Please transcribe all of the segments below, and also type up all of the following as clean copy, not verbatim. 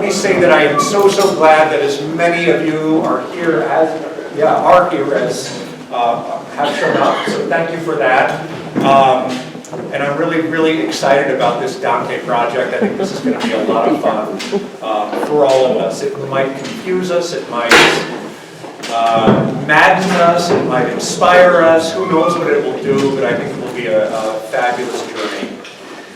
Let me say that I am so glad that as many of you are here as have shown up. So thank you for that. And I'm really excited about this Dante project. I think this is going to be a lot of fun for all of us. It might confuse us. It might madden us. It might inspire us. Who knows what it will do? But I think it will be a fabulous journey.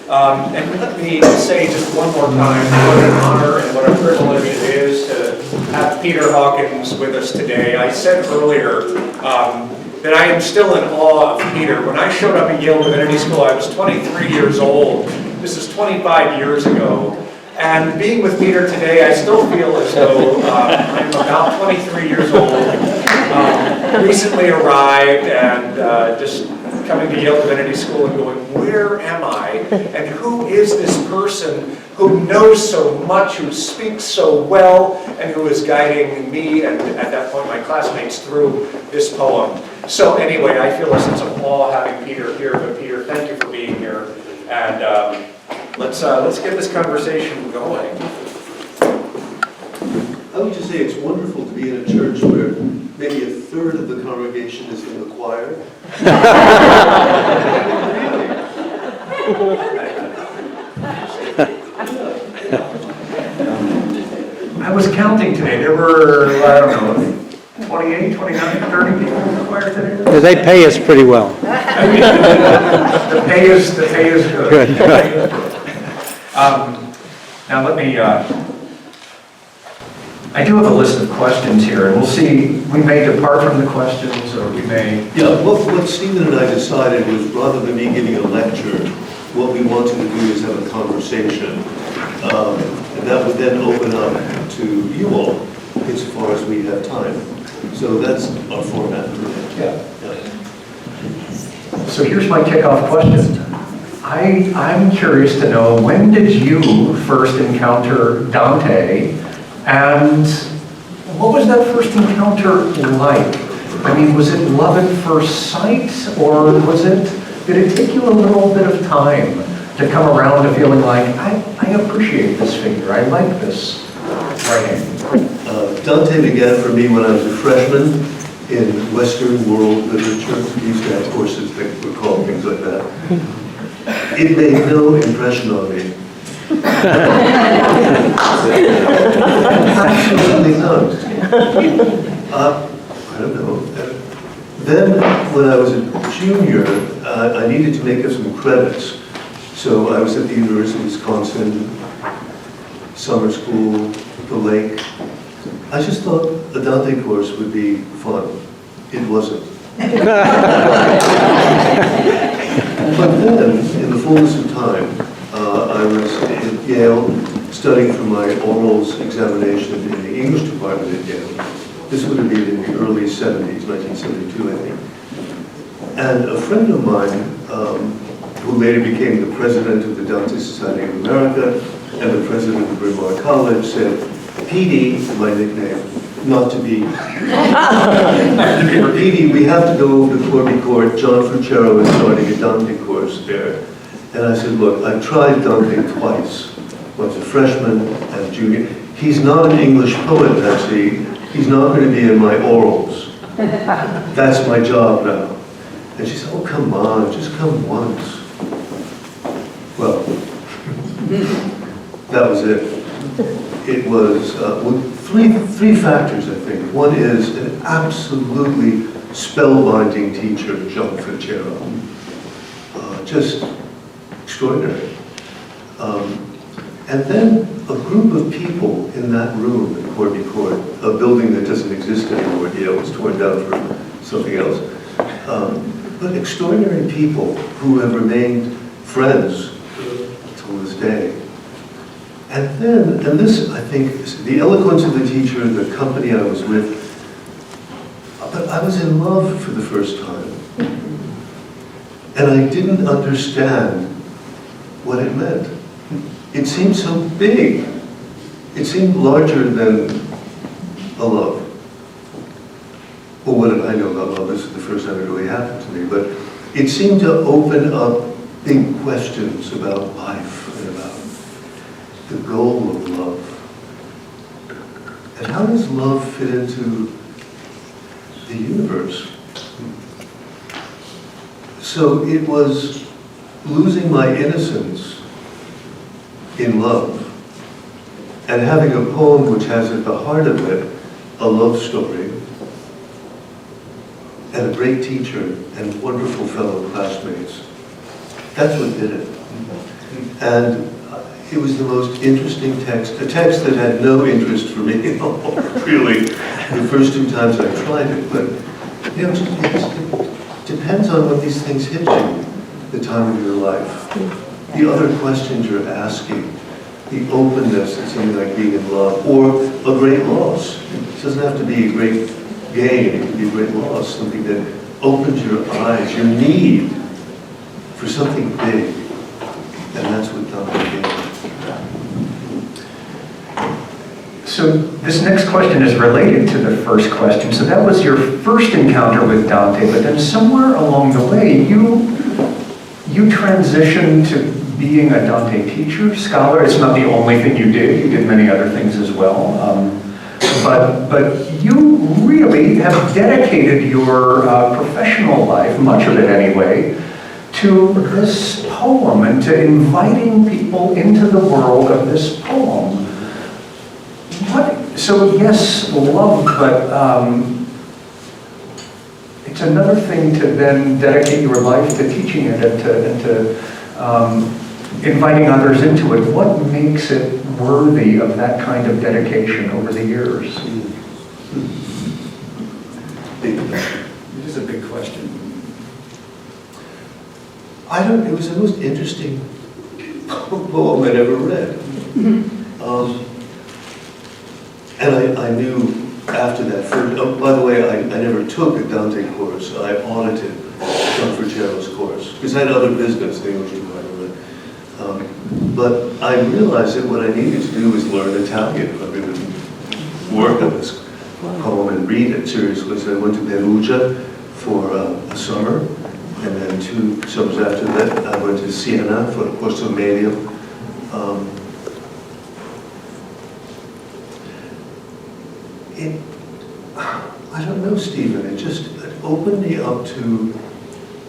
And let me say just one more time what an honor and what a privilege it is to have Peter Hawkins with us today. I said earlier that I am still in awe of Peter. When I showed up at Yale Divinity School, I was 23 years old. This is 25 years ago. And being with Peter today, I still feel as though I'm about 23 years old, recently arrived and just coming to Yale Divinity School and going, where am I? And who is this person who knows so much, who speaks so well, and who is guiding me and at that point my classmates through this poem? So anyway, I feel a sense of awe having Peter here, but Peter, thank you for being here. And let's get this conversation going. I would just say it's wonderful to be in a church where maybe a third of the congregation is in the choir. I was counting today. There were, I don't know, 28, 29, 30 people in the choir today. Yeah, they pay us pretty well. The pay is good. Now let me, I do have a list of questions here, and we'll see, we may depart from the questions, or we may... Yeah, what Stephen and I decided was rather than me giving a lecture, what we wanted to do is have a conversation. And that would then open up to you all, insofar as we have time. So that's our format. Yeah. So here's my kickoff question. I'm curious to know, when did you first encounter Dante, and what was that first encounter like? I mean, was it love at first sight, or did it take you a little bit of time to come around to feeling like, I appreciate this figure, I like this writing? Dante began for me when I was a freshman in Western world literature. We used to have courses that were called things like that. It made no impression on me. Absolutely none. I don't know. Then, when I was a junior, I needed to make up some credits. So I was at the University of Wisconsin, summer school, the lake. I just thought a Dante course would be fun. It wasn't. But then, in the fullness of time, I was at Yale studying for my orals examination in the English department at Yale. This would have been in the early 70s, 1972, I think. And a friend of mine, who later became the president of the Dante Society of America and the president of Bryn Mawr College, said, PD, my nickname, not to be PD, we have to go to Corby Court. John Fruchero is starting a Dante course there. And I said, look, I've tried Dante twice. Once a freshman and a junior. He's not an English poet, Betsy. He's not going to be in my orals. That's my job now. And she said, oh, come on, just come once. Well, that was it. It was three factors, I think. One is an absolutely spellbinding teacher, John Fruchero. Just extraordinary. And then a group of people in that room in Corby Court, a building that doesn't exist anymore. Yale was torn down for something else. But extraordinary people who have remained friends till this day. And then, and this, I think, is the eloquence of the teacher, the company I was with, but I was in love for the first time. And I didn't understand what it meant. It seemed so big. It seemed larger than a love. Well, what did I know about love? This is the first time it really happened to me. But it seemed to open up big questions about life and about the goal of love. how does love fit into the universe? So it was losing my innocence in love and having a poem which has at the heart of it a love story and a great teacher and wonderful fellow classmates. That's what did it. And it was the most interesting text, a text that had no interest for me, really, the first 2 times I tried it. But, you know, it depends on what these things hit you, the time of your life, the other questions you're asking, the openness to something like being in love, or a great loss. It doesn't have to be a great gain, it can be a great loss, something that opens your eyes, your need for something big. And that's what Dante did. So this next question is related to the first question. So that was your first encounter with Dante, but then somewhere along the way, you transitioned to being a Dante teacher, scholar. It's not the only thing you did. You did many other things as well. But you really have dedicated your professional life, much of it anyway, to this poem and to inviting people into the world of this poem. So yes, love, but it's another thing to then dedicate your life to teaching it and to inviting others into it. What makes it worthy of that kind of dedication over the years? It is a big question. It was the most interesting poem I'd ever read. And I knew after that first, by the way, I never took a Dante course. I audited John Frigero's course, because I had other business, Theologian, but I realized that what I needed to do was learn Italian. I mean, work on this poem and read it seriously. So I went to Perugia for a summer, and then 2 summers after that, I went to Siena for a course of Commedia. I don't know, Stephen, it opened me up to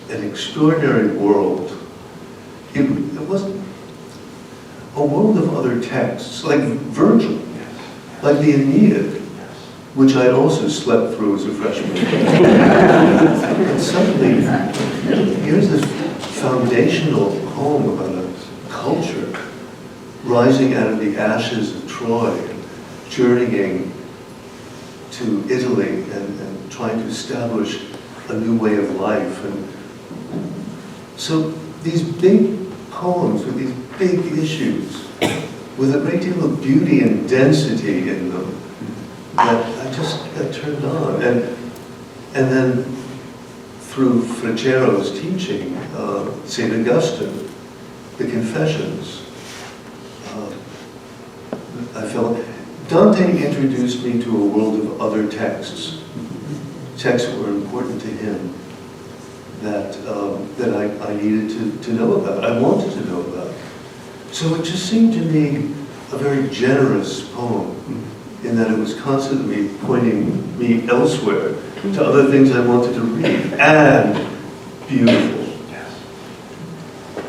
an extraordinary world. It wasn't a world of other texts, like Virgil, like the Aeneid, which I'd also slept through as a freshman. And suddenly, here's this foundational poem about a culture rising out of the ashes of Troy, journeying to Italy and trying to establish a new way of life. And so these big poems with these big issues, with a great deal of beauty and density in them, that I just got turned on. And then through Frigero's teaching, St. Augustine, the Confessions, I felt Dante introduced me to a world of other texts, texts that were important to him, that I needed to know about, I wanted to know about. So it just seemed to me a very generous poem, in that it was constantly pointing me elsewhere to other things I wanted to read, and beautiful.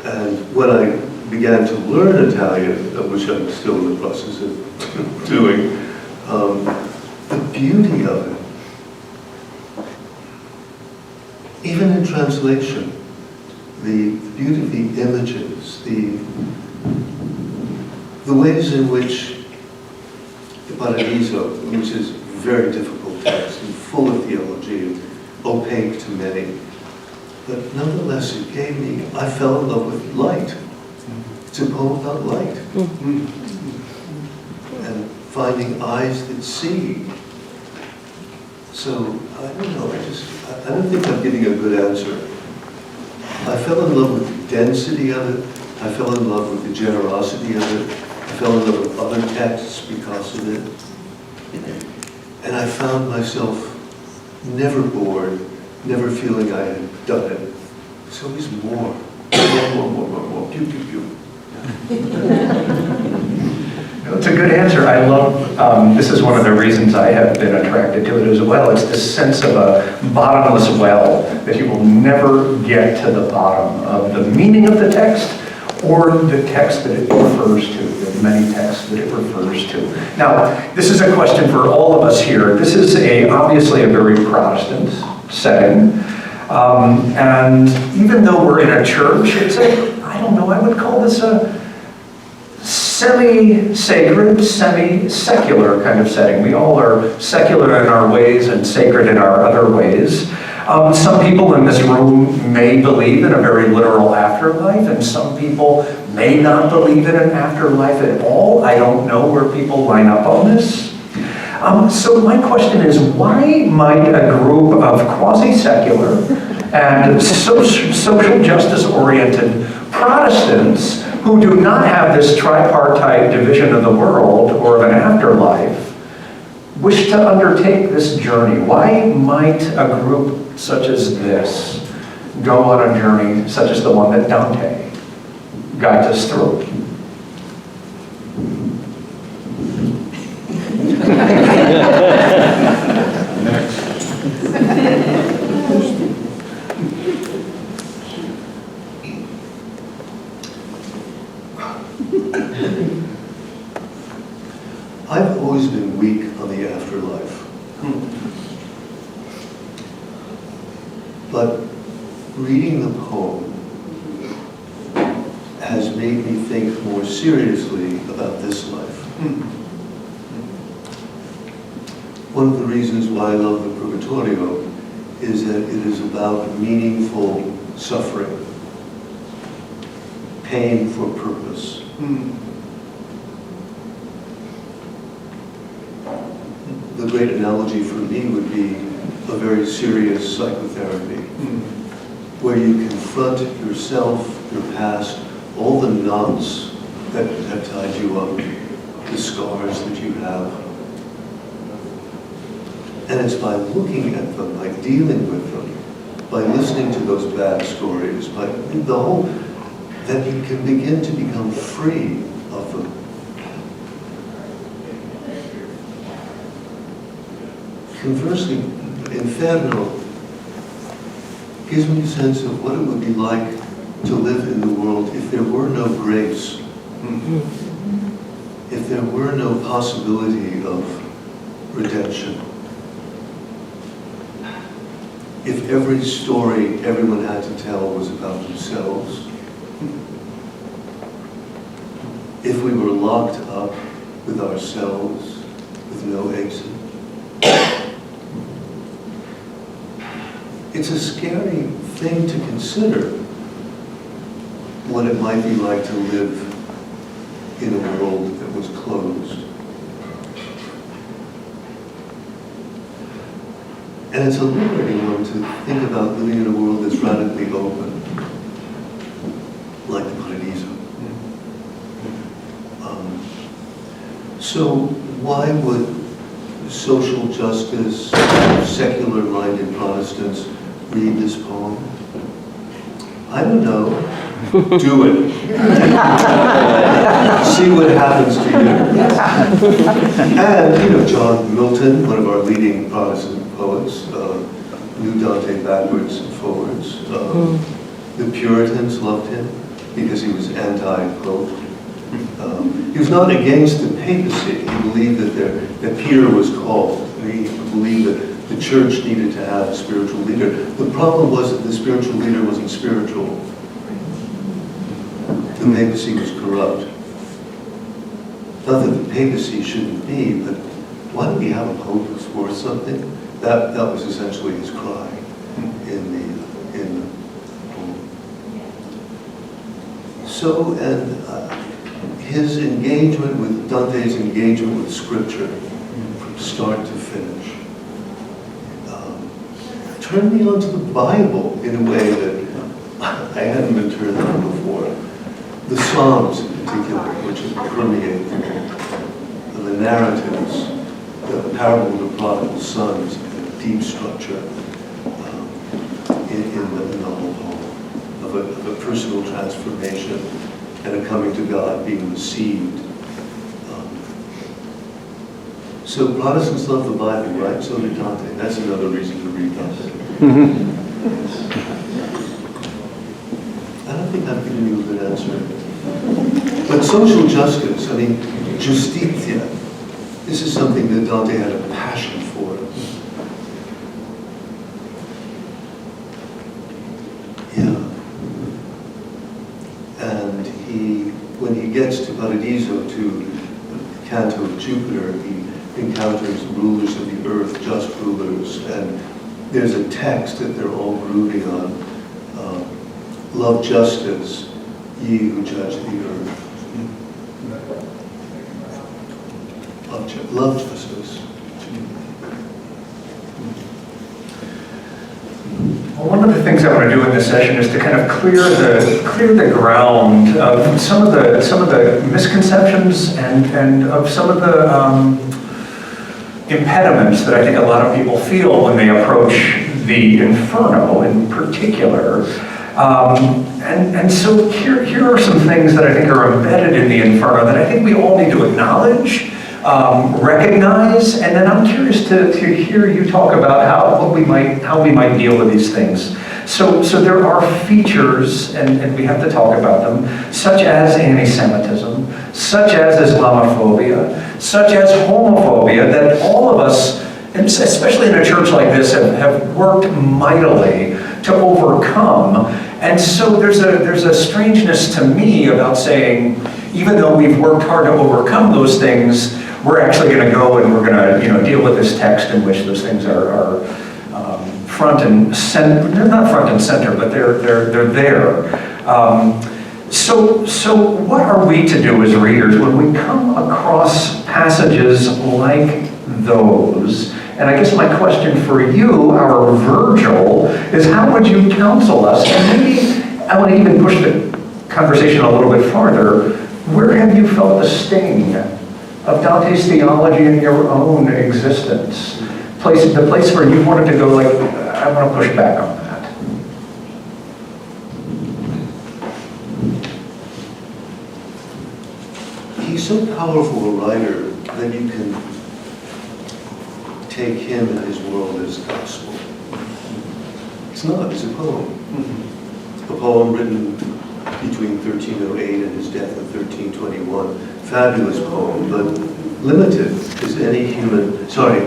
And when I began to learn Italian, which I'm still in the process of doing, the beauty of it, even in translation, the beauty of the images, the ways in which the Paradiso, which is a very difficult text and full of theology and opaque to many, but nonetheless it gave me, I fell in love with light. It's a poem about light. And finding eyes that see. So, I don't know, I don't think I'm getting a good answer. I fell in love with the density of it. I fell in love with the generosity of it. I fell in love with other texts because of it. And I found myself never bored, never feeling I had done it. There's always more. More. Pew, pew, pew. It's a good answer. I love, this is one of the reasons I have been attracted to it as well. It's this sense of a bottomless well, that you will never get to the bottom of the meaning of the text or the text that it refers to, the many texts that it refers to. Now, this is a question for all of us here. This is obviously a very Protestant setting. And even though we're in a church, it's I don't know, I would call this a semi-sacred, semi-secular kind of setting. We all are secular in our ways and sacred in our other ways. Some people in this room may believe in a very literal afterlife, and some people may not believe in an afterlife at all. I don't know where people line up on this. So my question is, why might a group of quasi-secular and social justice-oriented Protestants who do not have this tripartite division of the world or of an afterlife wish to undertake this journey? Why might a group such as this go on a journey such as the one that Dante guides us through? I've always been weak on the afterlife. But reading the poem has made me think more seriously about this life. One of the reasons why I love the Purgatorio is that it is about meaningful suffering, pain for purpose. The great analogy for me would be a very serious psychotherapy, where you confront yourself, your past, all the knots that have tied you up, the scars that you have. And it's by looking at them, by dealing with them, by listening to those bad stories, by the whole, that you can begin to become free of them. Conversely, Inferno gives me a sense of what it would be like to live in the world if there were no grace, if there were no possibility of redemption, if every story everyone had to tell was about themselves, if we were locked up with ourselves with no exit. It's a scary thing to consider, what it might be like to live in a world that was closed. And it's a liberating one to think about living in a world that's radically open, like the Paradiso. So why would social justice, secular-minded Protestants read this poem? I don't know. Do it. See what happens to you. And, John Milton, one of our leading Protestant poets, knew Dante backwards and forwards. The Puritans loved him because he was anti-Pope. He was not against the papacy. He believed that Peter was called. He believed that the church needed to have a spiritual leader. The problem was that the spiritual leader wasn't spiritual. The papacy was corrupt. Not that the papacy shouldn't be, but why don't we have a pope who's worth something? That was essentially his cry in the poem. So, and his engagement with, Dante's engagement with Scripture from start to finish, turned me onto the Bible in a way that I hadn't been turned on before. The Psalms in particular, which permeate the narratives, the parable of the prodigal sons, and a deep structure in the whole poem of a personal transformation and a coming to God being received So Protestants love the Bible, right? So did Dante. That's another reason to read Dante. I don't think I've given you a good answer. But social justice, I mean, justitia, this is something that Dante had a passion for. Yeah. And when he gets to Paradiso, to the canto of Jupiter, he encounters rulers of the earth, just rulers, and there's a text that they're all brooding on. Love justice, ye who judge the earth. Love justice. Well, one of the things I want to do in this session is to kind of clear the ground of some of the misconceptions and of some of the impediments that I think a lot of people feel when they approach the Inferno in particular. And so here are some things that I think are embedded in the Inferno that I think we all need to acknowledge, recognize, and then I'm curious to hear you talk about how we might deal with these things. So there are features, and we have to talk about them, such as anti-Semitism, such as Islamophobia, such as homophobia, that all of us, and especially in a church like this, have worked mightily to overcome. And so there's a strangeness to me about saying, even though we've worked hard to overcome those things, we're actually going to go and we're going to deal with this text in which those things are front and center. They're not front and center, but they're there. So what are we to do as readers when we come across passages like those? And I guess my question for you, our Virgil, is how would you counsel us? And maybe I want to even push the conversation a little bit farther. Where have you felt the sting of Dante's theology in your own existence? The place where you wanted to go, like, I want to push back on that. He's so powerful a writer that you can take him and his world as gospel. It's not, it's a poem. A poem written between 1308 and his death in 1321. Fabulous poem, but limited as any human. Sorry.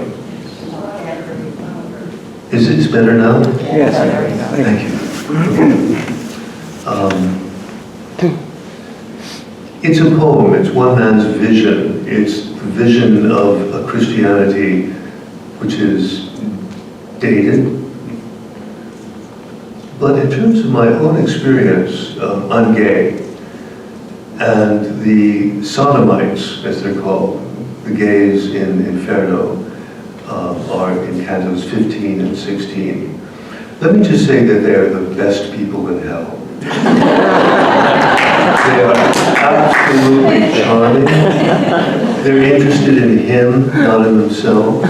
Is it better now? Yes. Thank you. It's a poem. It's one man's vision. It's the vision of a Christianity which is dated. But in terms of my own experience, I'm gay. And the sodomites, as they're called, the gays in Inferno, are in cantos 15 and 16. Let me just say that they're the best people in hell. They are absolutely charming. They're interested in him, not in themselves.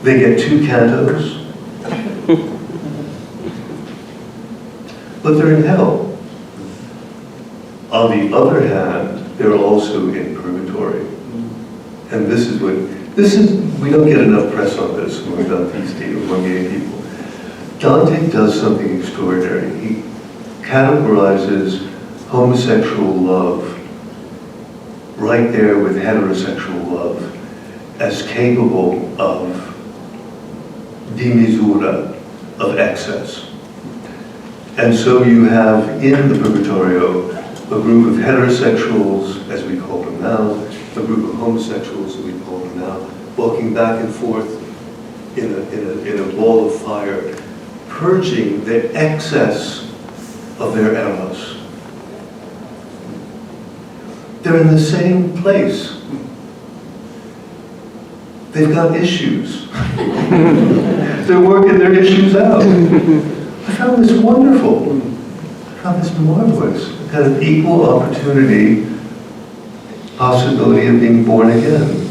They get 2 cantos. But they're in hell. On the other hand, they're also in purgatory. And we don't get enough press on this when we're Danteisti, among gay people. Dante does something extraordinary. He categorizes homosexual love right there with heterosexual love as capable of dimisura, of excess. And so you have in the Purgatorio a group of heterosexuals, as we call them now, a group of homosexuals, as we call them now, walking back and forth in a ball of fire, purging the excess of their eros. They're in the same place. They've got issues. They're working their issues out. I found this wonderful. I found this marvelous. A kind of equal opportunity, possibility of being born again,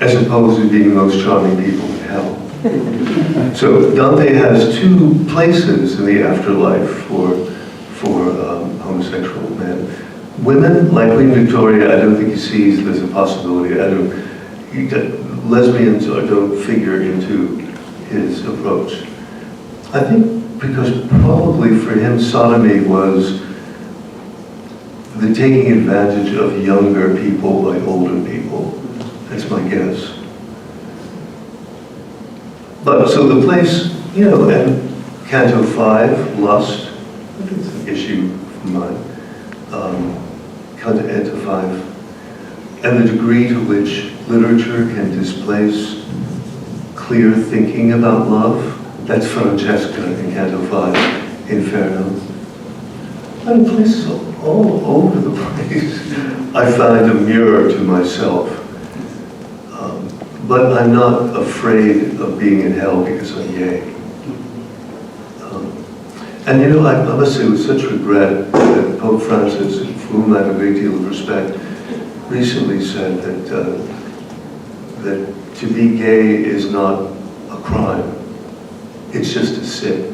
as opposed to being the most charming people in hell. So Dante has 2 places in the afterlife for homosexual men. Women like Queen Victoria, I don't think he sees as a possibility. Lesbians don't figure into his approach. I think because probably for him sodomy was the taking advantage of younger people by older people. That's my guess. But so the place, and Canto 5, Lust, it's an issue of mine. Canto 5, and the degree to which literature can displace clear thinking about love. That's Francesca in Canto 5, Inferno. And places all over the place. I find a mirror to myself. But I'm not afraid of being in hell because I'm gay. And I must say with such regret that Pope Francis, for whom I have a great deal of respect, recently said that to be gay is not a crime. It's just a sin.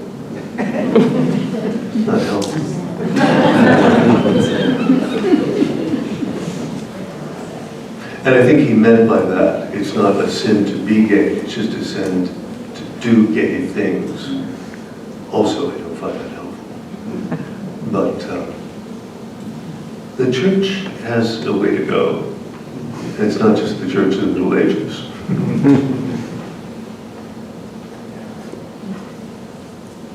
It's not healthy. And I think he meant by that, it's not a sin to be gay, it's just a sin to do gay things. Also, I don't find that helpful. But the church has a way to go. And it's not just the church of the Middle Ages.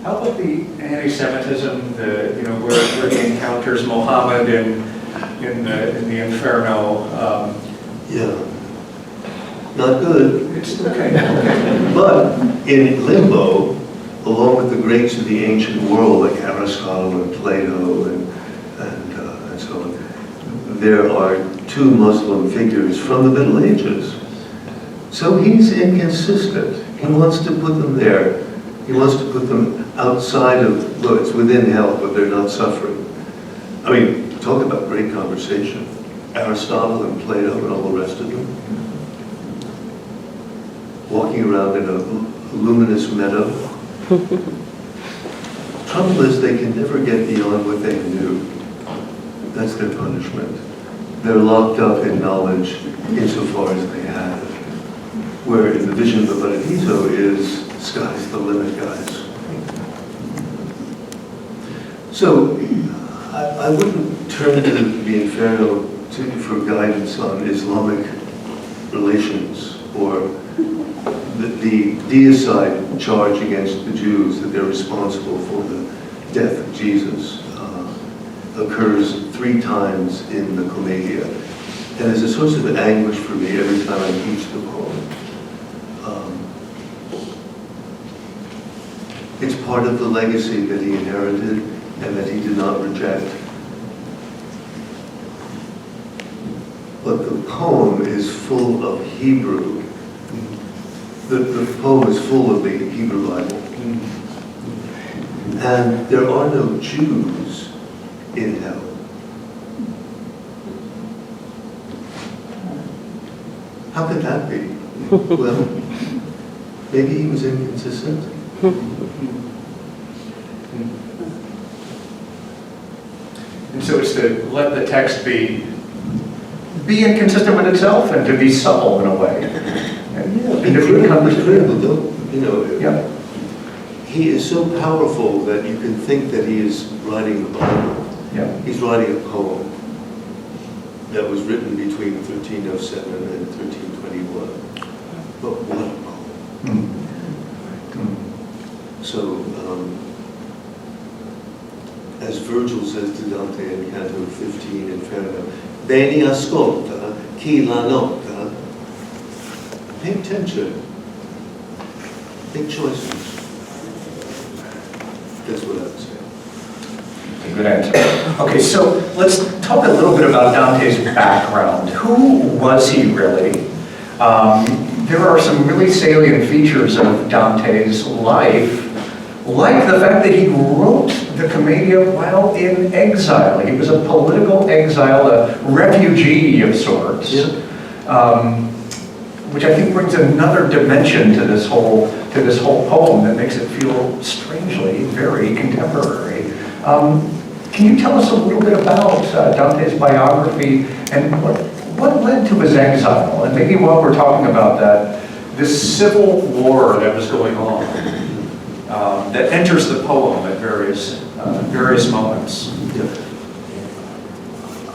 How about the anti-Semitism, where he encounters Mohammed in the Inferno? Yeah, not good. It's okay. But in limbo, along with the greats of the ancient world like Aristotle and Plato and so on, there are two Muslim figures from the Middle Ages. So he's inconsistent. He wants to put them there. He wants to put them outside of, well, it's within hell, but they're not suffering. I mean, talk about great conversation. Aristotle and Plato and all the rest of them. Walking around in a luminous meadow. Trouble is they can never get beyond what they knew. That's their punishment. They're locked up in knowledge insofar as they have. Where in the vision of the Paradiso is, sky's the limit, guys. So, I wouldn't turn to the Inferno for guidance on Islamic relations or the deicide charge against the Jews that they're responsible for the death of Jesus occurs 3 times in the Commedia, and is a source of anguish for me every time I teach the poem. It's part of the legacy that he inherited and that he did not reject. But the poem is full of Hebrew. The poem is full of the Hebrew Bible. And there are no Jews in hell. How could that be? Well, maybe he was inconsistent. And so it's to let the text be inconsistent with itself and to be supple in a way. Be critical, don't, Yeah. He is so powerful that you can think that he is writing the Bible. Yeah. He's writing a poem that was written between 1307 and 1321. But what a poem. So, as Virgil says to Dante in Canto 15, Inferno, Beni ascolta, chi la nota. Pay attention. Make choices. That's what I would say. Good answer. Okay, so let's talk a little bit about Dante's background. Who was he really? There are some really salient features of Dante's life, like the fact that he wrote the Commedia while in exile. He was a political exile, a refugee of sorts, which I think brings another dimension to this whole poem that makes it feel strangely very contemporary. Can you tell us a little bit about Dante's biography and what led to his exile? And maybe while we're talking about that, this civil war that was going on, that enters the poem at various moments.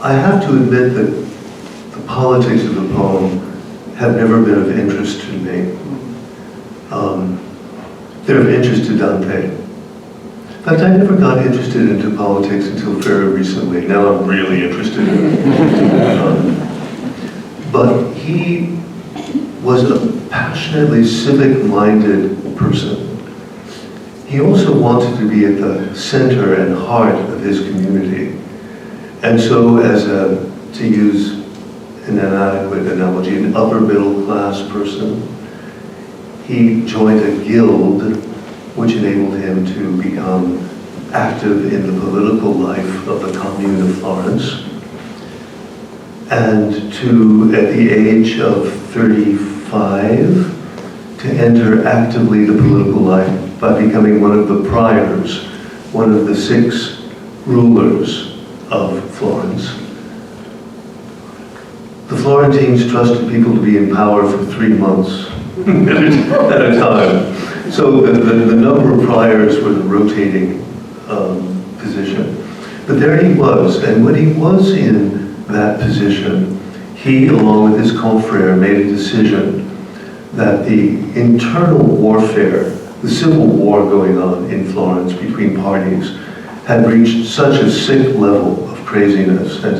I have to admit that the politics of the poem have never been of interest to me. They're of interest to Dante. In fact, I never got interested into politics until very recently. Now I'm really interested in it. But he was a passionately civic-minded person. He also wanted to be at the center and heart of his community. And so as to use an inadequate analogy, an upper middle class person, he joined a guild which enabled him to become active in the political life of the commune of Florence, and to, at the age of 35, to enter actively the political life by becoming one of the priors, one of the 6 rulers of Florence. The Florentines trusted people to be in power for 3 months at a time. So the number of priors were the rotating position. But there he was, and when he was in that position, he, along with his confrere, made a decision that the internal warfare, the civil war going on in Florence between parties, had reached such a sick level of craziness and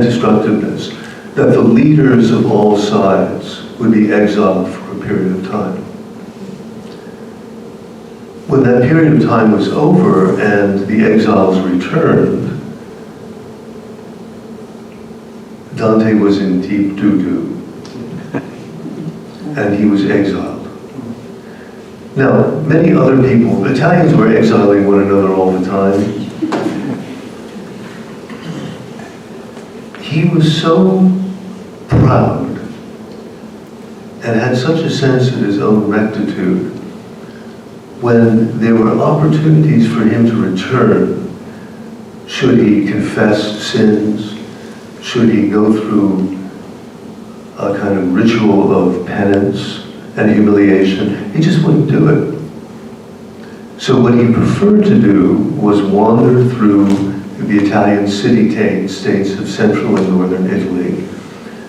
destructiveness that the leaders of all sides would be exiled for a period of time. When that period of time was over and the exiles returned, Dante was in deep doo-doo, and he was exiled. Now, many other people, Italians were exiling one another all the time. He was so proud and had such a sense of his own rectitude. When there were opportunities for him to return, should he confess sins, should he go through a kind of ritual of penance and humiliation, he just wouldn't do it. So what he preferred to do was wander through the Italian city-states of central and northern Italy,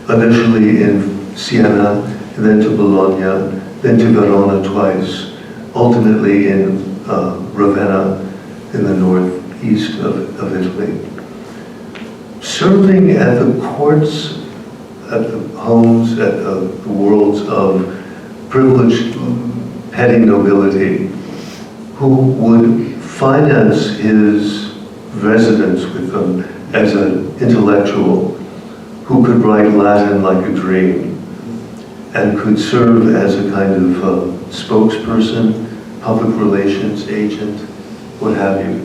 initially in Siena, then to Bologna, then to Verona twice, ultimately in Ravenna in the northeast of Italy. Serving at the courts, at the homes, at the worlds of privileged petty nobility who would finance his residence with them as an intellectual who could write Latin like a dream and could serve as a kind of spokesperson, public relations agent, what have you.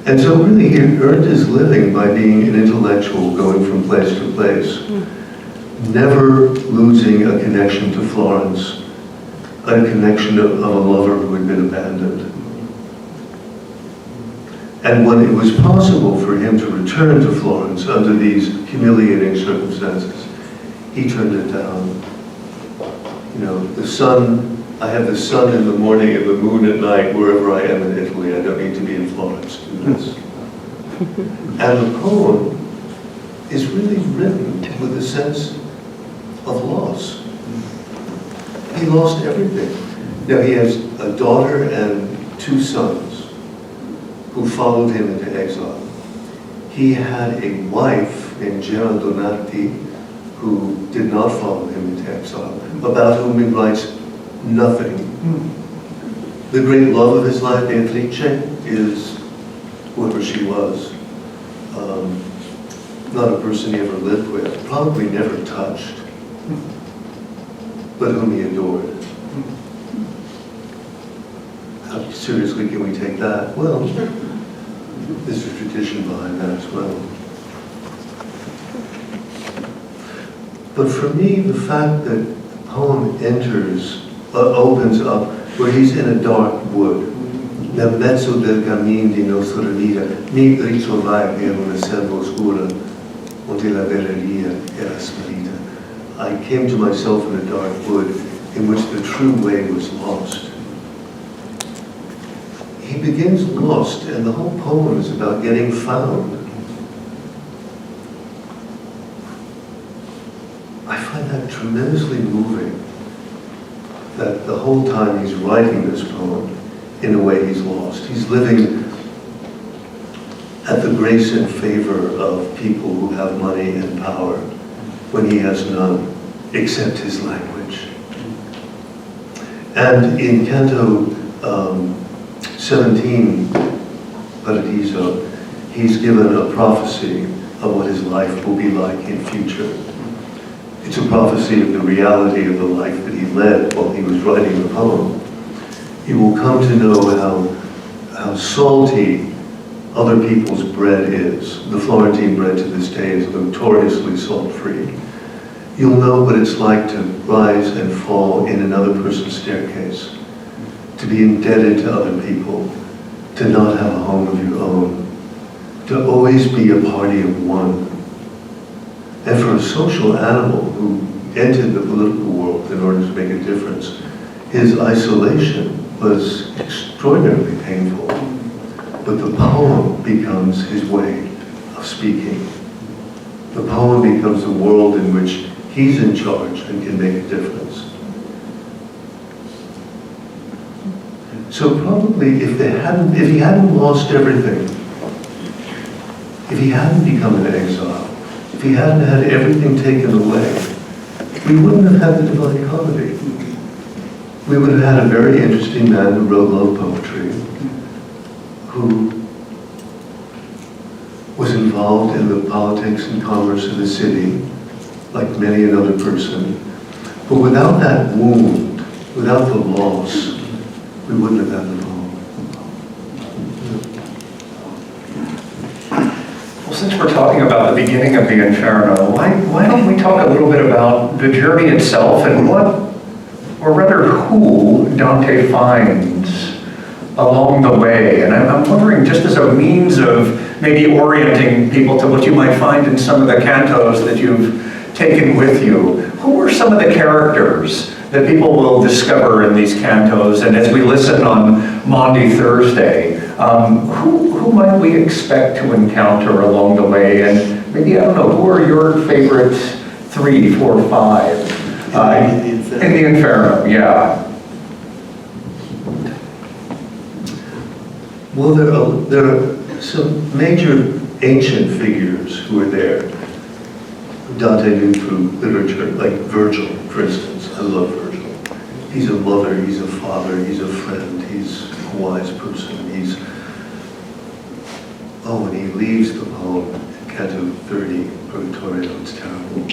And so really he earned his living by being an intellectual going from place to place, never losing a connection to Florence, a connection of a lover who had been abandoned. And when it was possible for him to return to Florence under these humiliating circumstances, he turned it down. You know, the sun, I have the sun in the morning and the moon at night wherever I am in Italy. I don't need to be in Florence to do this. And the poem is really written with a sense of loss. He lost everything. Now he has a daughter and 2 sons who followed him into exile. He had a wife named Geraldonati who did not follow him into exile, about whom he writes nothing. The great love of his life, Beatrice, is whoever she was. Not a person he ever lived with, probably never touched, but whom he adored. How seriously can we take that? Well, there's a tradition behind that as well. But for me, the fact that the poem opens up where he's in a dark wood, nel mezzo del cammin di nostra vita mi ritrovai in una selva oscura onde la verità era sparita. I came to myself in a dark wood in which the true way was lost. He begins lost, and the whole poem is about getting found. I find that tremendously moving, that the whole time he's writing this poem, in a way he's lost. He's living at the grace and favor of people who have money and power when he has none, except his language. And in Canto 17, Paradiso, he's given a prophecy of what his life will be like in future. It's a prophecy of the reality of the life that he led while he was writing the poem. He will come to know how salty other people's bread is. The Florentine bread to this day is notoriously salt-free. You'll know what it's like to rise and fall in another person's staircase, to be indebted to other people, to not have a home of your own, to always be a party of one. And for a social animal who entered the political world in order to make a difference, his isolation was extraordinarily painful. But the poem becomes his way of speaking. The poem becomes the world in which he's in charge and can make a difference. So probably if he hadn't lost everything, if he hadn't become an exile, if he hadn't had everything taken away, we wouldn't have had the Divine Comedy. We would have had a very interesting man who wrote love poetry, who was involved in the politics and commerce of the city, like many another person. But without that wound, without the loss, we wouldn't have had the poem. Well, since we're talking about the beginning of the Inferno, why don't we talk a little bit about the journey itself and what, or rather who, Dante finds along the way. And I'm wondering, just as a means of maybe orienting people to what you might find in some of the cantos that you've taken with you, who are some of the characters that people will discover in these cantos? And as we listen on Maundy Thursday, who might we expect to encounter along the way? And maybe, I don't know, who are your favorite 3, 4, 5? In the Inferno, yeah. Well, there are some major ancient figures who are there. Dante knew through literature, like Virgil, for instance. I love Virgil. He's a mother, he's a father, he's a friend, he's a wise person. When he leaves the poem in Canto 30, Purgatorio, it's terrible.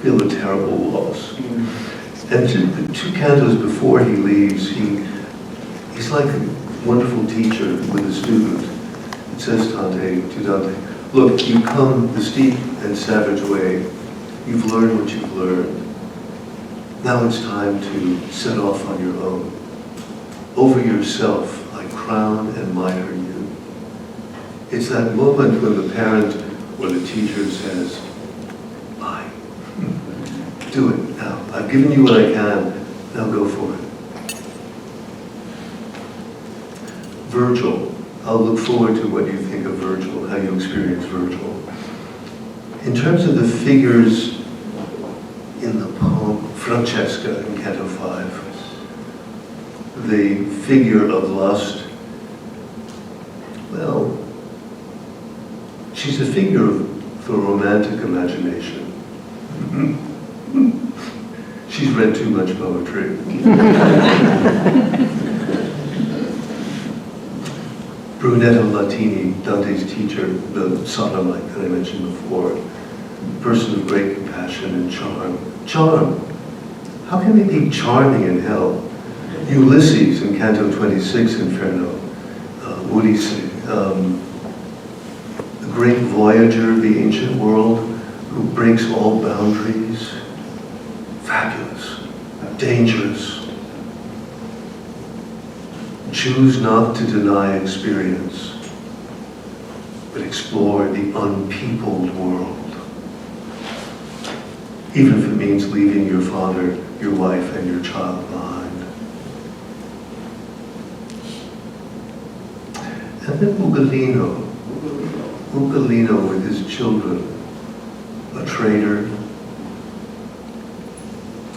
Feel a terrible loss. And the 2 cantos before he leaves, he's like a wonderful teacher with a student. It says to Dante, look, you come the steep and savage way. You've learned what you've learned. Now it's time to set off on your own. Over yourself, I crown and miter you. It's that moment when the parent or the teacher says, bye. Do it now. I've given you what I can. Now go for it. Virgil. I'll look forward to what you think of Virgil, how you experience Virgil. In terms of the figures in the poem, Francesca in Canto 5, the figure of lust, well, she's a figure of the romantic imagination. She's read too much poetry. Brunetto Latini, Dante's teacher, the sodomite that I mentioned before, a person of great compassion and charm. Charm. How can they be charming in hell? Ulysses in Canto 26, Inferno, Odyssey, the great voyager of the ancient world who breaks all boundaries. Fabulous, dangerous. choose not to deny experience, but explore the unpeopled world. Even if it means leaving your father, your wife, and your child behind. And then Ugolino with his children, a traitor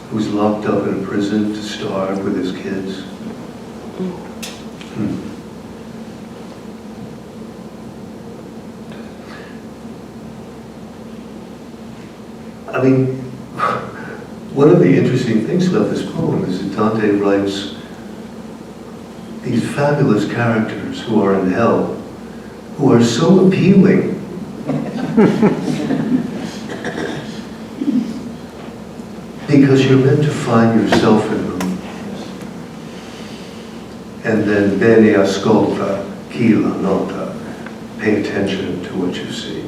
who's locked up in a prison to starve with his kids. I mean, one of the interesting things about this poem is that Dante writes these fabulous characters who are in hell, who are so appealing. Because you're meant to find yourself in them. And then bene ascolta chi la nota. Pay attention to what you see.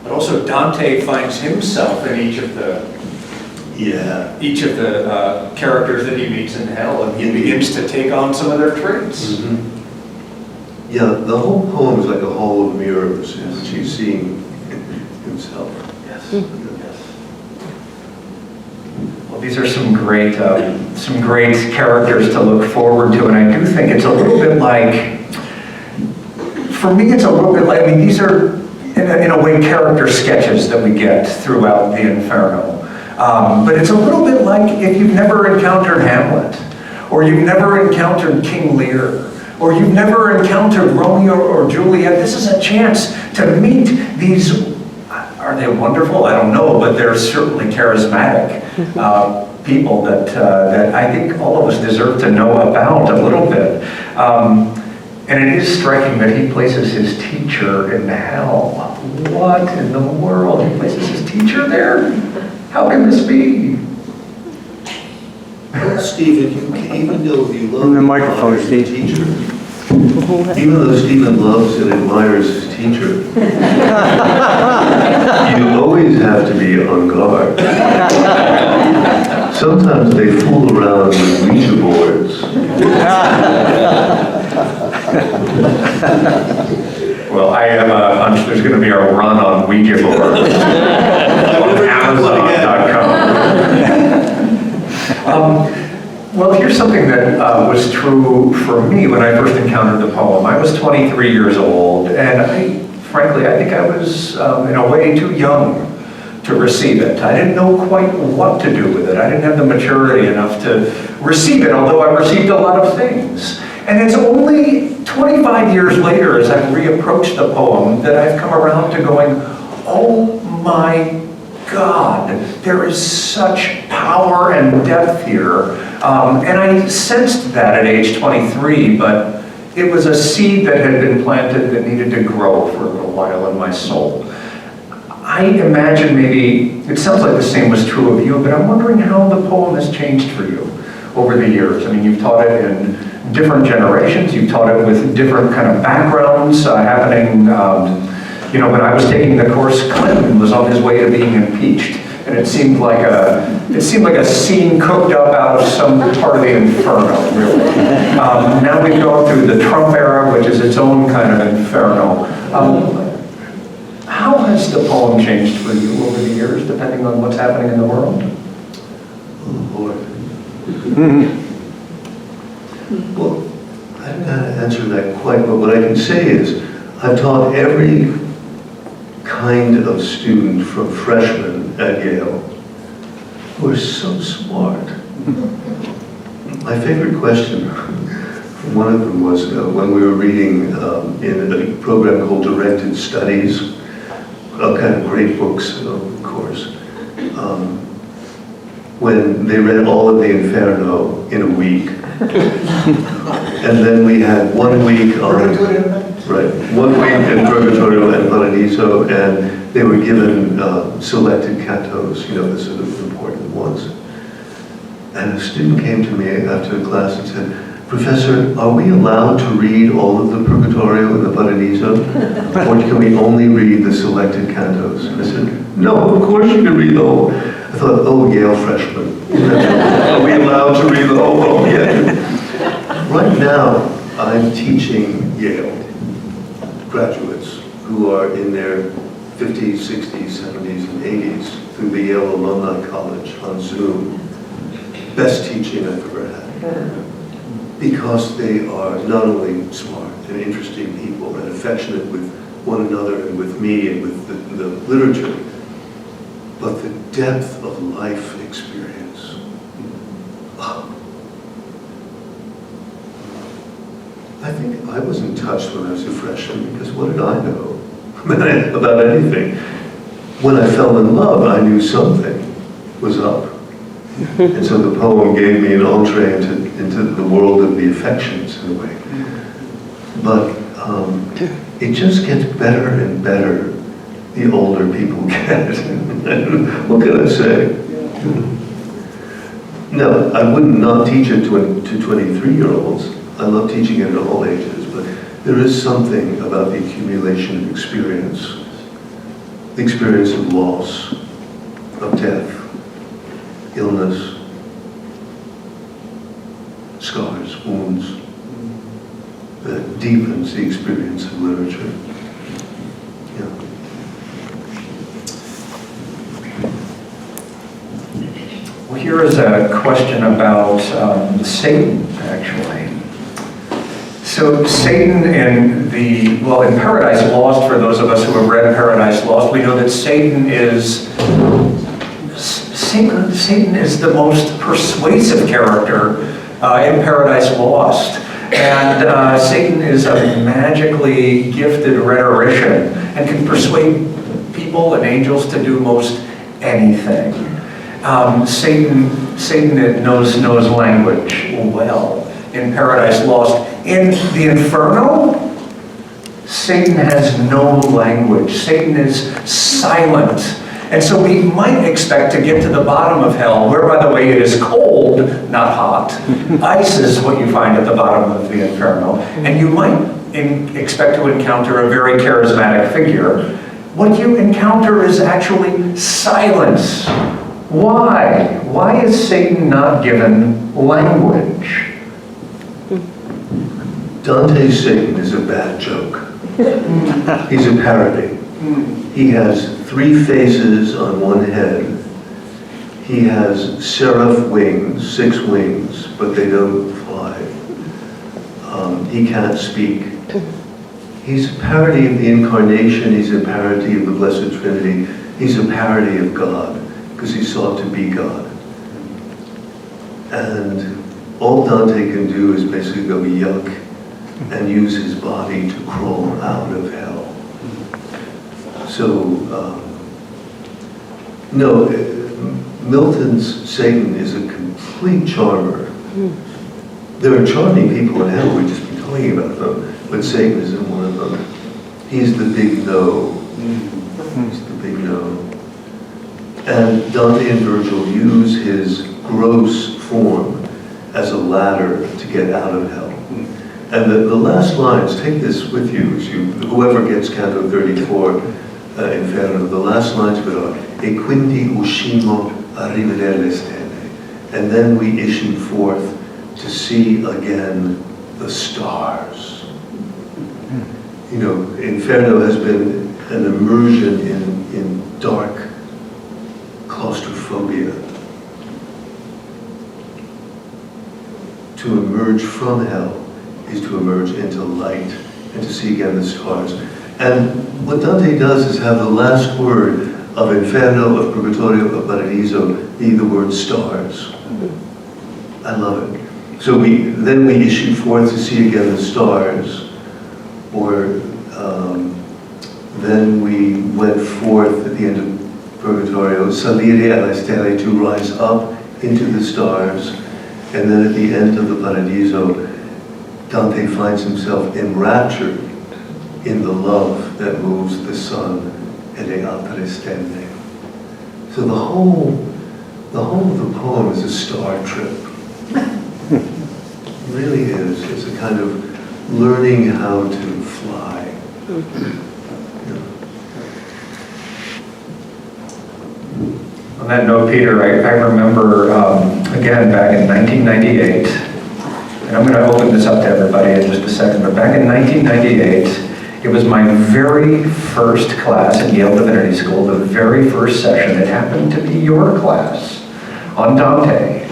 But also Dante finds himself in each of the characters that he meets in hell, and he begins to take on some of their traits. Mm-hmm. Yeah, the whole poem is like a hall of mirrors in which he's seeing himself. Yes. Well, these are some great characters to look forward to, and I do think it's a little bit like, for me, it's a little bit like, I mean, these are, in a way, character sketches that we get throughout the Inferno. But it's a little bit like if you've never encountered Hamlet, or you've never encountered King Lear, or you've never encountered Romeo or Juliet. This is a chance to meet these, are they wonderful? I don't know, but they're certainly charismatic people that I think all of us deserve to know about a little bit. And it is striking that he places his teacher in hell. What in the world? He places his teacher there? How can this be? Well, Stephen, even though you love On the microphone, your Steve. teacher, even though Stephen loves and admires his teacher, you always have to be on guard. Sometimes they fool around with Ouija boards. Well, I have a hunch there's going to be a run on Ouija boards on Amazon.com. Well, here's something that was true for me when I first encountered the poem. I was 23 years old, and frankly, I think I was, in a way, too young to receive it. I didn't know quite what to do with it. I didn't have the maturity enough to receive it, although I received a lot of things. And it's only 25 years later, as I've reapproached the poem, that I've come around to going, oh my God, there is such power and depth here. And I sensed that at age 23, but it was a seed that had been planted that needed to grow for a little while in my soul. I imagine maybe, it sounds like the same was true of you, but I'm wondering how the poem has changed for you over the years. I mean, you've taught it in different generations, you've taught it with different kind of backgrounds happening. When I was taking the course, Clinton was on his way to being impeached, and it seemed like a scene cooked up out of some part of the Inferno, really. Now we've gone through the Trump era, which is its own kind of Inferno. How has the poem changed for you over the years, depending on what's happening in the world? Oh, Lord. Well, I don't know how to answer that quite, but what I can say is I've taught every kind of student from freshmen at Yale who are so smart. My favorite question from one of them was when we were reading in a program called Directed Studies, kind of great books, of course, when they read all of the Inferno in a week. And then we had 1 week on, 1 week in Purgatorio and Paradiso, and they were given selected cantos, the sort of important ones. And a student came to me after the class and said, Professor, are we allowed to read all of the Purgatorio and the Paradiso? Or can we only read the selected cantos? And I said, no, of course you can read the whole. I thought, oh, Yale freshman. Are we allowed to read the whole? Oh, yeah. Right now, I'm teaching Yale graduates who are in their 50s, 60s, 70s, and 80s through the Yale Alumni College on Zoom. Best teaching I've ever had. Because they are not only smart and interesting people and affectionate with one another and with me and with the literature, but the depth of life experience. I think I wasn't touched when I was a freshman, because what did I know about anything? When I fell in love, I knew something was up. And so the poem gave me an entree into the world of the affections in a way. But it just gets better and better the older people get. What can I say? No, I would not teach it to 23-year-olds. I love teaching it at all ages, but there is something about the accumulation of experience, the experience of loss, of death, illness, scars, wounds, that deepens the experience of literature. Yeah. Well, here is a question about Satan, actually. So Satan in Paradise Lost, for those of us who have read Paradise Lost, we know that Satan is the most persuasive character in Paradise Lost. And Satan is a magically gifted rhetorician and can persuade people and angels to do most anything. Satan knows language well in Paradise Lost. In the Inferno, Satan has no language. Satan is silent. And so we might expect to get to the bottom of hell, where, by the way, it is cold, not hot. Ice is what you find at the bottom of the Inferno. And you might expect to encounter a very charismatic figure. What you encounter is actually silence. Why? Why is Satan not given language? Dante's Satan is a bad joke. He's a parody. He has 3 faces on one head. He has seraph wings, 6 wings, but they don't fly. He can't speak. He's a parody of the Incarnation. He's a parody of the Blessed Trinity. He's a parody of God, because he sought to be God. And all Dante can do is basically go yuck and use his body to crawl out of hell. So, no, Milton's Satan is a complete charmer. There are charming people in hell, we've just been talking about them, but Satan isn't one of them. He's the big no. He's the big no. And Dante and Virgil use his gross form as a ladder to get out of hell. And the last lines, take this with you, whoever gets Canto 34, Inferno, the last lines of it are, E quindi uscimo a rivedere le stelle. And then we issued forth to see again the stars. You know, Inferno has been an immersion in dark claustrophobia. To emerge from hell is to emerge into light and to see again the stars. And what Dante does is have the last word of Inferno, of Purgatorio, of Paradiso be the word stars. I love it. So then we issue forth to see again the stars, or then we went forth at the end of Purgatorio, salire alle stelle, to rise up into the stars, and then at the end of the Paradiso, Dante finds himself enraptured in the love that moves the sun e le altre stelle. So the whole of the poem is a star trip. It really is. It's a kind of learning how to fly. On that note, Peter, I remember, again, back in 1998, and I'm going to open this up to everybody in just a second, but back in 1998, it was my very first class at Yale Divinity School, the very first session. It happened to be your class on Dante.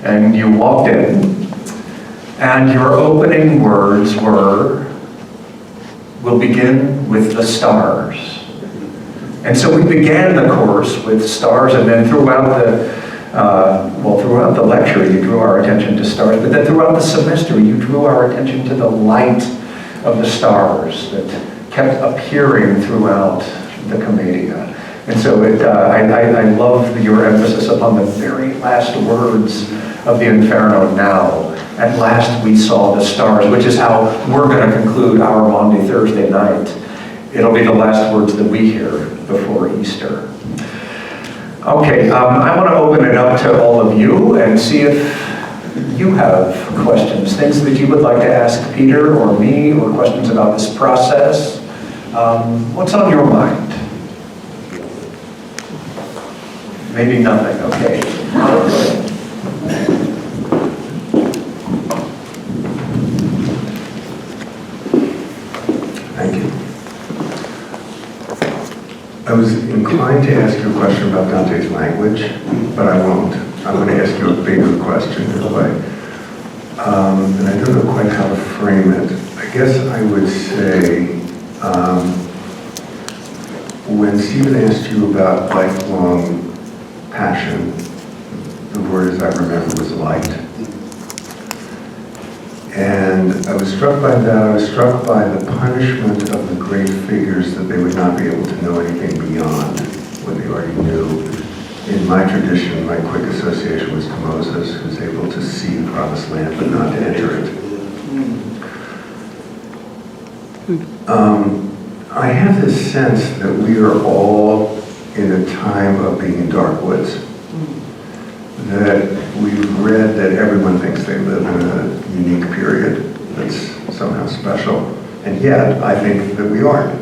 And you walked in, and your opening words were, "We'll begin with the stars." And so we began the course with stars, and then throughout the lecture, you drew our attention to stars, but then throughout the semester, you drew our attention to the light of the stars that kept appearing throughout the Commedia. And so I love your emphasis upon the very last words of the Inferno. Now, at last we saw the stars, which is how we're going to conclude our Maundy Thursday night. It'll be the last words that we hear before Easter. Okay, I want to open it up to all of you and see if you have questions, things that you would like to ask Peter or me, or questions about this process. What's on your mind? Maybe nothing, okay. Thank you. I was inclined to ask you a question about Dante's language, but I won't. I'm going to ask you a bigger question in a way. And I don't know quite how to frame it. I guess I would say, when Stephen asked you about lifelong passion, the word, as I remember, was light. And I was struck by that. I was struck by the punishment of the great figures, that they would not be able to know anything beyond what they already knew. In my tradition, my quick association was to Moses, who's able to see the promised land but not to enter it. I have this sense that we are all in a time of being in dark woods. That we've read that everyone thinks they live in a unique period that's somehow special, and yet I think that we aren't.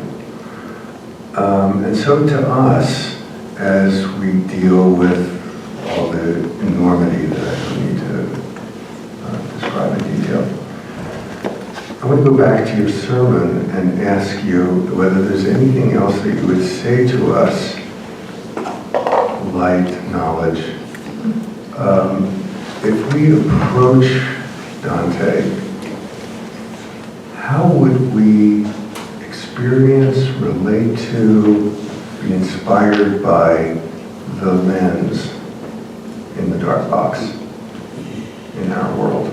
And so to us, as we deal with all the enormity that I don't need to describe in detail, I want to go back to your sermon and ask you whether there's anything else that you would say to us, light, knowledge. If we approach Dante, how would we experience, relate to, be inspired by the lens in the dark box in our world?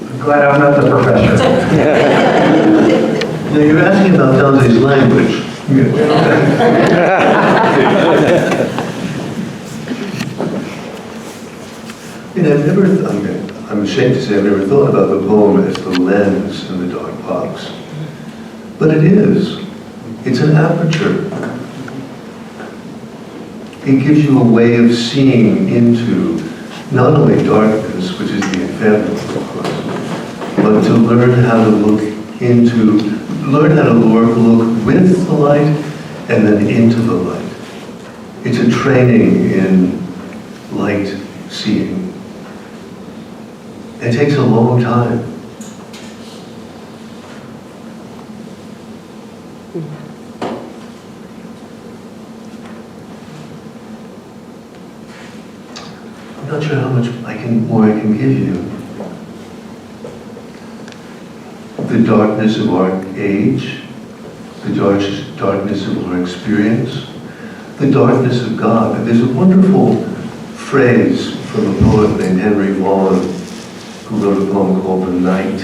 I'm glad I'm not the professor. Now, you're asking about Dante's language. I'm ashamed to say I've never thought about the poem as the lens in the dark box. But it is. It's an aperture. It gives you a way of seeing into not only darkness, which is the Inferno, of course, but to learn how to look with the light and then into the light. It's a training in light seeing. It takes a long time. I'm not sure how much more I can give you. The darkness of our age, the darkness of our experience, the darkness of God. There's a wonderful phrase from a poet named Henry Vaughan, who wrote a poem called The Night.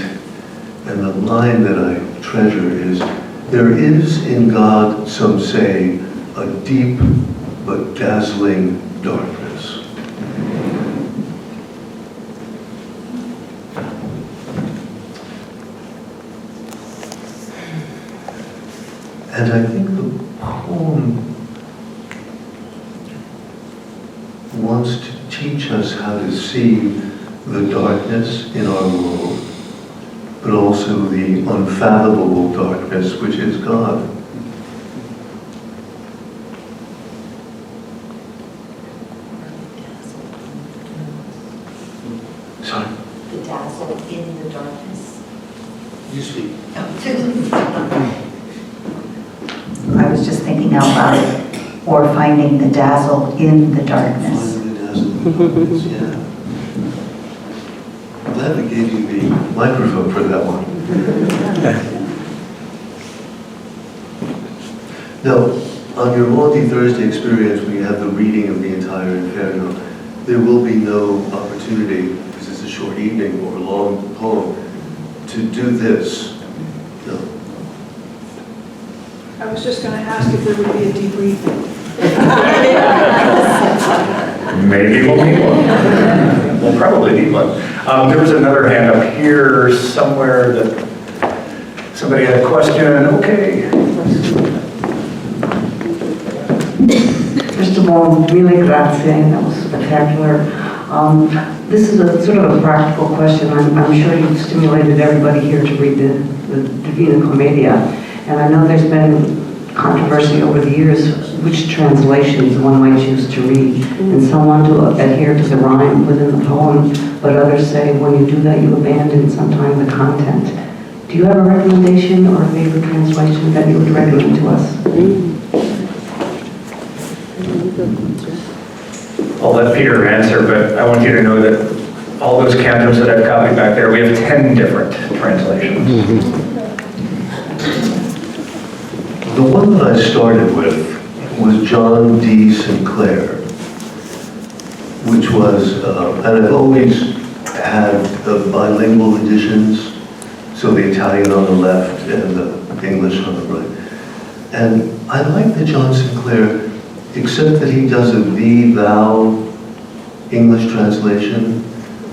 And the line that I treasure is, "There is in God, some say, a deep but dazzling darkness." And I think the poem wants to teach us how to see the darkness in our world, but also the unfathomable darkness which is God. out loud, or finding the dazzle in the darkness. Finding the dazzle in the darkness, yeah. I'm glad we gave you the microphone for that one. Now, on your Maundy Thursday experience, when you have the reading of the entire Inferno, there will be no opportunity, because it's a short evening or a long poem, to do this. No. I was just going to ask if there would be a debriefing. Maybe we'll need one. We'll probably need one. There was another hand up here somewhere that somebody had a question. Okay. First of all, really grazie, that was spectacular. This is a sort of a practical question. I'm sure you've stimulated everybody here to read the Divina Commedia, and I know there's been controversy over the years which translations one might choose to read, and some want to adhere to the rhyme within the poem, but others say when you do that you abandon sometimes the content. Do you have a recommendation or a favorite translation that you would recommend to us? I'll let Peter answer, but I want you to know that all those cantos that I've copied back there, we have 10 different translations. The one that I started with was John D. Sinclair, which was, and I've always had bilingual editions, so the Italian on the left and the English on the right. And I like the John Sinclair, except that he does a thee, thou English translation,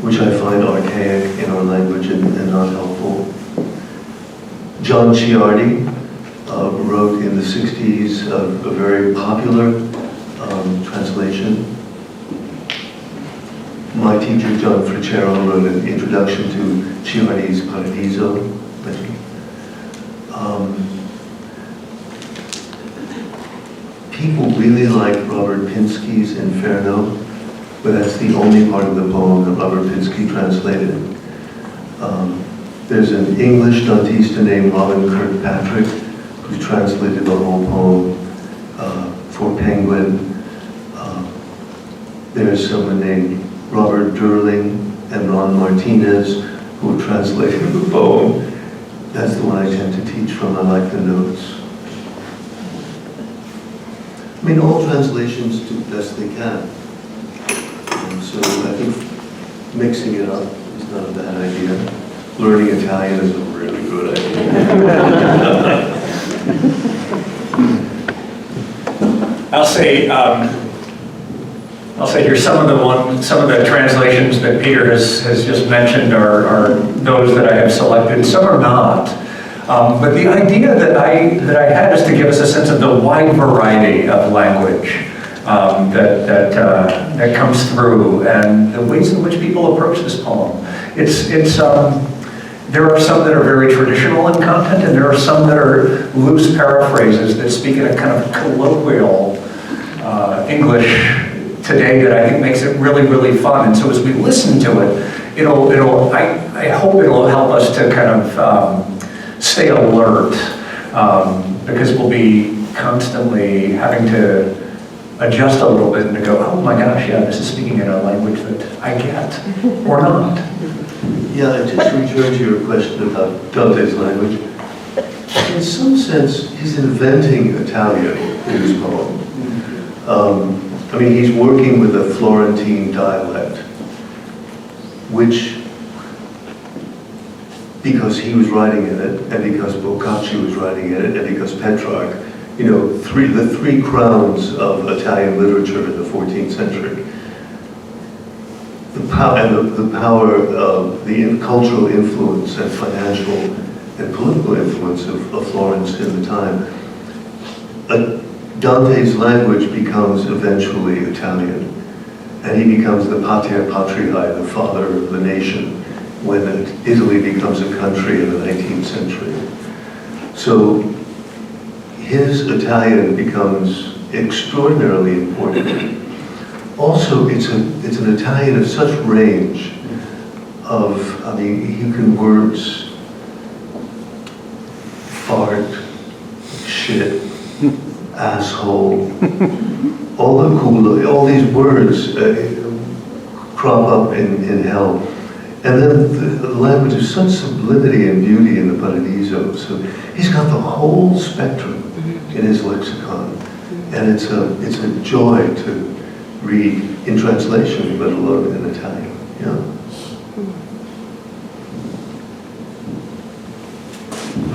which I find archaic in our language and not helpful. John Ciardi wrote in the 60s a very popular translation. My teacher, John Fricero, wrote an introduction to Ciardi's Paradiso. People really like Robert Pinsky's Inferno, but that's the only part of the poem that Robert Pinsky translated. There's an English Dantista named Robin Kirkpatrick who translated the whole poem for Penguin. There's someone named Robert Durling and Ron Martinez who translated the poem. That's the one I tend to teach from. I like the notes. I mean, all translations do the best they can. And so I think mixing it up is not a bad idea. Learning Italian is a really good idea. I'll say here some of the translations that Peter has just mentioned are those that I have selected. Some are not. But the idea that I had is to give us a sense of the wide variety of language that comes through and the ways in which people approach this poem. There are some that are very traditional in content, and there are some that are loose paraphrases that speak in a kind of colloquial English today that I think makes it really, really fun. And so as we listen to it, I hope it'll help us to kind of stay alert, because we'll be constantly having to adjust a little bit and to go, oh my gosh, yeah, this is speaking in a language that I get, or not. Yeah, and just to return to your question about Dante's language, in some sense, he's inventing Italian in his poem. I mean, he's working with a Florentine dialect, which, because he was writing in it, and because Boccaccio was writing in it, and because Petrarch, the three crowns of Italian literature in the 14th century. The power of the cultural influence and financial and political influence of Florence in the time. Dante's language becomes eventually Italian, and he becomes the pater patriae, the father of the nation, when Italy becomes a country in the 19th century. So his Italian becomes extraordinarily important. Also, it's an Italian of such range of, I mean, you can words, fart, shit, asshole, all these words crop up in hell. And then the language is such sublimity and beauty in the Paradiso. So he's got the whole spectrum in his lexicon. And it's a joy to read in translation, let alone in Italian. Yeah.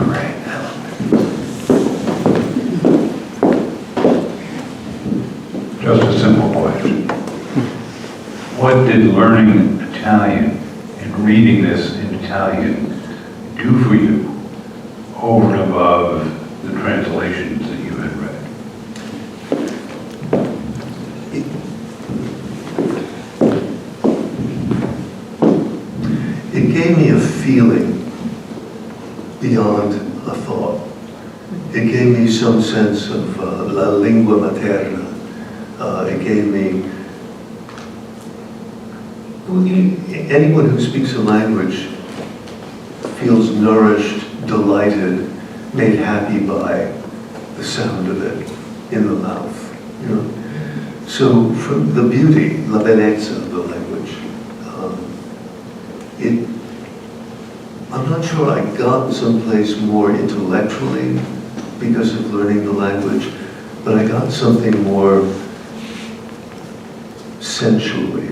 All right. Just a simple question. What did learning Italian and reading this in Italian do for you over and above the translations that you had read? It gave me a feeling beyond a thought. It gave me some sense of la lingua materna. It gave me, anyone who speaks a language feels nourished, delighted, made happy by the sound of it in the mouth. You know? So from the beauty, la bellezza of the language, I'm not sure I got someplace more intellectually because of learning the language, but I got something more sensually.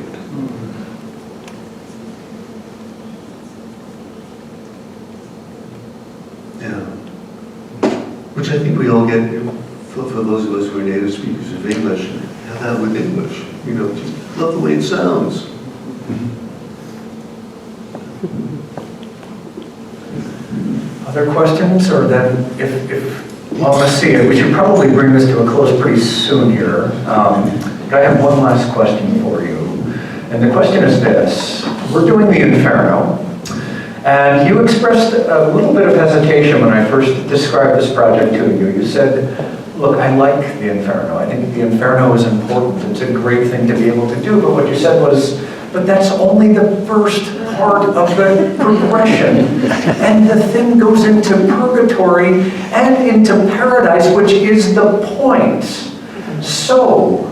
Yeah. Which I think we all get, for those of us who are native speakers of English, have that with English. You know, just love the way it sounds. Other questions, or then well, let's see, we should probably bring this to a close pretty soon here. But I have one last question for you. And the question is this. We're doing the Inferno, and you expressed a little bit of hesitation when I first described this project to you. You said, look, I like the Inferno. I think the Inferno is important. It's a great thing to be able to do. But what you said was, but that's only the first part of the progression. And the thing goes into purgatory and into paradise, which is the point. So,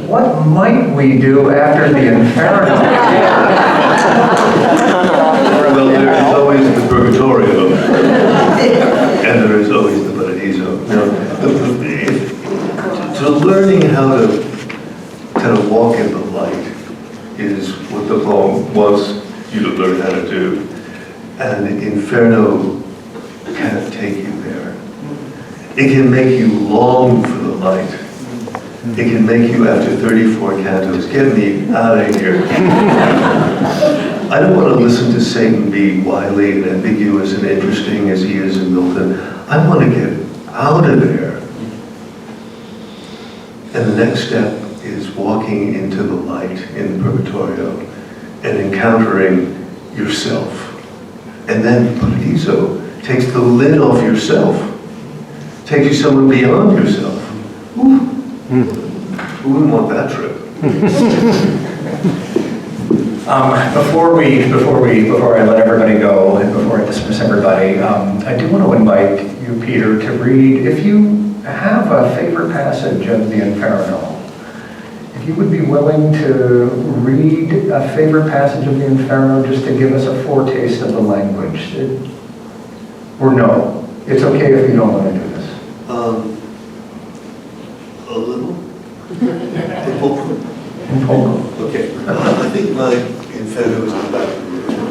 what might we do after the Inferno? Well, there is always the Purgatorio, and there is always the Paradiso. So learning how to kind of walk in the light is what the poem wants you to learn how to do. And Inferno can't take you there. It can make you long for the light. It can make you, after 34 cantos, get me out of here. I don't want to listen to Satan be wily and ambiguous and interesting as he is in Milton. I want to get out of there. And the next step is walking into the light in Purgatorio and encountering yourself. And then Paradiso takes the lid off yourself, takes you somewhere beyond yourself. Ooh. Who wouldn't want that trip? Before I let everybody go and before I dismiss everybody, I do want to invite you, Peter, to read, if you have a favorite passage of the Inferno, if you would be willing to read a favorite passage of the Inferno just to give us a foretaste of the language. Or no, it's okay if you don't want to do this. A little? In Polka. Okay. I think my Inferno is about.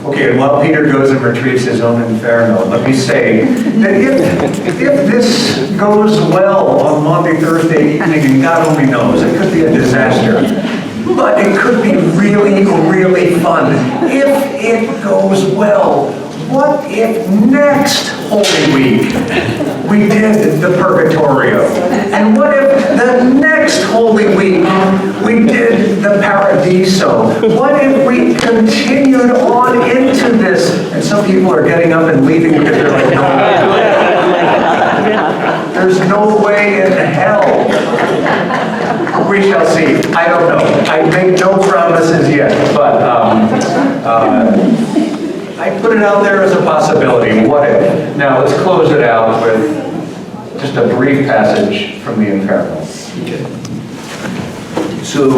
Okay, and while Peter goes and retrieves his own Inferno, let me say that if this goes well on Monday, Thursday evening, and God only knows, it could be a disaster. But it could be really, really fun. If it goes well, what if next Holy Week we did the Purgatorio? And what if the next Holy Week we did the Paradiso? What if we continued on into this? And some people are getting up and leaving because they're like, no, there's no way in hell. We shall see. I don't know. I make no promises yet, but I put it out there as a possibility. What if? Now let's close it out with just a brief passage from the Inferno. So,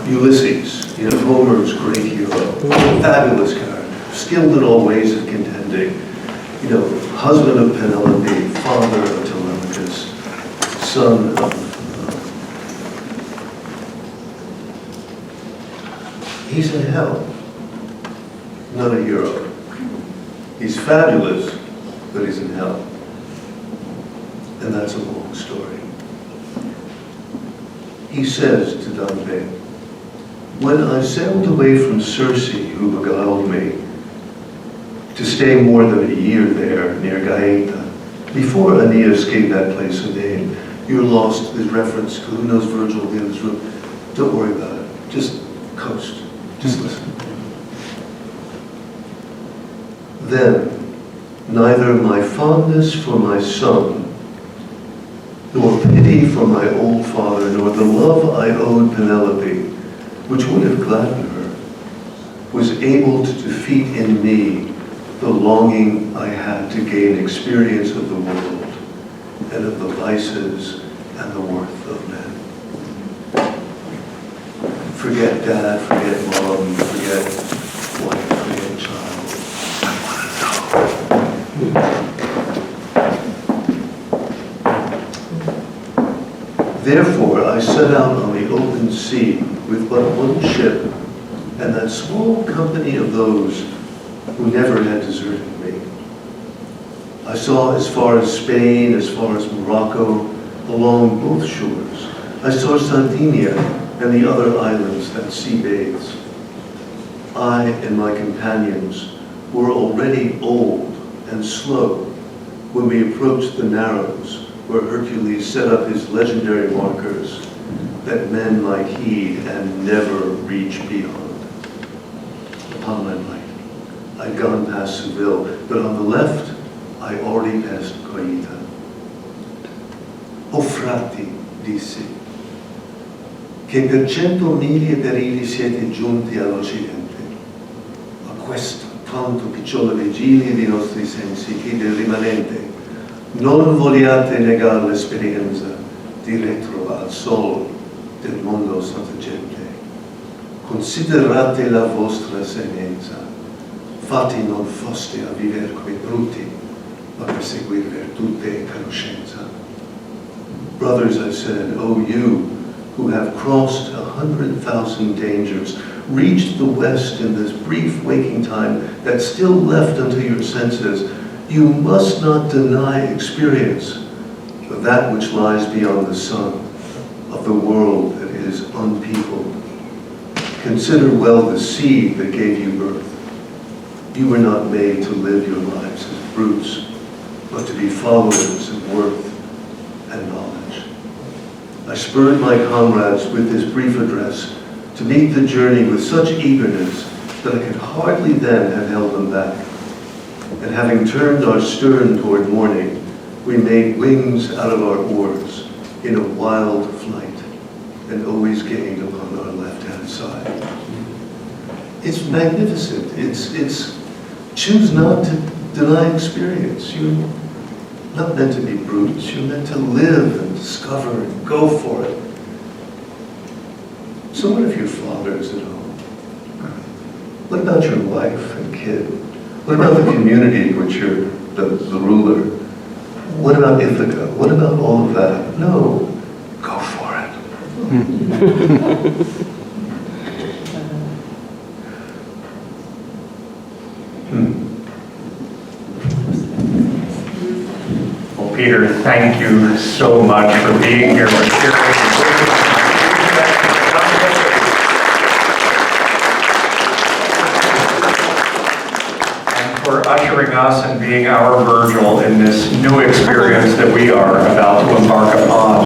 Ulysses, Homer's great hero, fabulous character, skilled in all ways of contending, husband of Penelope, father of Telemachus, son of... he's in hell, not a hero. He's fabulous, but he's in hell. And that's a long story. He says to Dante, when I sailed away from Circe, who beguiled me, to stay more than a year there near Gaeta, before Aeneas gave that place a name, you're lost, there's reference, who knows Virgil in this room? Don't worry about it, just coast, just listen. Then, neither my fondness for my son, nor pity for my old father, nor the love I owed Penelope, which would have gladdened her, was able to defeat in me the longing I had to gain experience of the world and of the vices and the worth of men. Forget dad, forget mom, forget wife, forget child. I want to know. Therefore, I set out on the open sea with but one ship and that small company of those who never had deserted me. I saw as far as Spain, as far as Morocco, along both shores. I saw Sardinia and the other islands that sea bathes. I and my companions were already old and slow when we approached the Narrows, where Hercules set up his legendary markers that men might heed and never reach beyond. Upon my right, I'd gone past Seville, but on the left, I already passed Gaeta. O frati, dissi, che per 100 miglia perili siete giunti all'Occidente, a questa tanto picciola vigilia dei nostri sensi che del rimanente non vogliate negare l'esperienza di retro al sol del mondo sorgente. Considerate la vostra semenza, fatti non foste a vivere come bruti, ma per seguire virtute e conoscenza. Brothers, I said, O you who have crossed 100,000 dangers, reached the West in this brief waking time that's still left unto your senses, you must not deny experience of that which lies beyond the sun, of the world that is unpeopled. Consider well the seed that gave you birth. You were not made to live your lives as brutes, but to be followers of worth and knowledge. I spurred my comrades with this brief address to meet the journey with such eagerness that I could hardly then have held them back. And having turned our stern toward morning, we made wings out of our oars in a wild flight, and always gained upon our left-hand side. It's magnificent. It's choose not to deny experience. You're not meant to be brutes. You're meant to live and discover and go for it. So what if your father is at home? What about your wife and kid? What about the community which you're the ruler? What about Ithaca? What about all of that? No, go for it. Well, Peter, thank you so much for being here. For ushering us and being our Virgil in this new experience that we are about to embark upon.